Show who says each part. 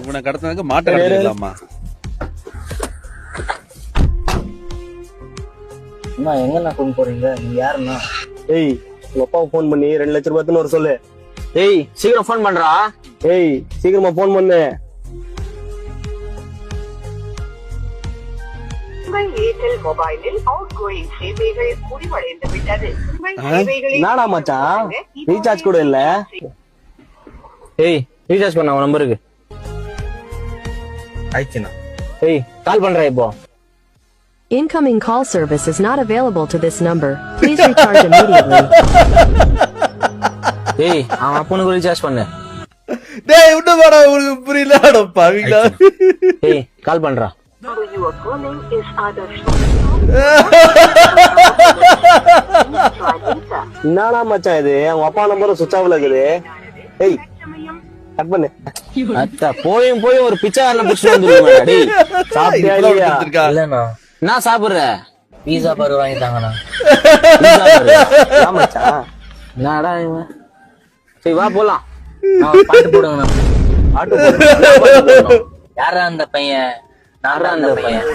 Speaker 1: இவனை கடத்தினாக்க மாட்டை கடத்திடலாமா?
Speaker 2: அண்ணா எங்கண்ணா கொண்டு போறீங்க? நீங்க யாருண்ணா?
Speaker 3: ஏய் உங்க அப்பாவுக்கு போன் பண்ணி 2 லட்சம் ரூபாய்ன்னு ஒரு சொல்லு.
Speaker 2: ஏய் சீக்கிரம் போன் பண்றா.
Speaker 3: ஏய் சீக்கிரமா போன் பண்ணு. என்னடா மச்சான் ரீசார்ஜ் கூட இல்ல?
Speaker 2: ஏய் ரீசார்ஜ் பண்ண உன் நம்பருக்கு.
Speaker 1: ஆயிடுச்சுண்ணா.
Speaker 2: ஏய் கால் பண்றேன் இப்போ.
Speaker 4: Incoming call service is not available to this number. Please recharge immediately.
Speaker 2: ஏய் அவன் அப்பனுக்கு ரீசார்ஜ் பண்ணு.
Speaker 1: டேய் விட்டு வாடா, உங்களுக்கு புரியலடா பாவிங்களா.
Speaker 2: ஏய் கால் பண்றா.
Speaker 3: என்னடா மச்சான் இது? அவங்க அப்பா நம்பரும் சுவிட்ச் ஆஃப்ல இருக்குது. ஏய் கட் பண்ணு.
Speaker 2: அத்தா போயும் போய் ஒரு பிச்சைக்காரனை புடிச்சு வந்துருக்கா. டேய்
Speaker 3: சாப்பிட்டியா
Speaker 1: இப்படி
Speaker 3: இல்லையா?
Speaker 1: கொடுத்திருக்கா?
Speaker 2: இல்லண்ணா நான் சாப்பிடுற பீஸா பர்கர் வாங்கி தாங்கண்ணா.
Speaker 3: மச்சான்
Speaker 2: என்னடா இவன்? சரி வா போலாம். பாட்டு போடுங்கண்ணா.
Speaker 3: ஆட்டோ
Speaker 2: யாரா அந்த பையன்? நாரா அந்த பையன்.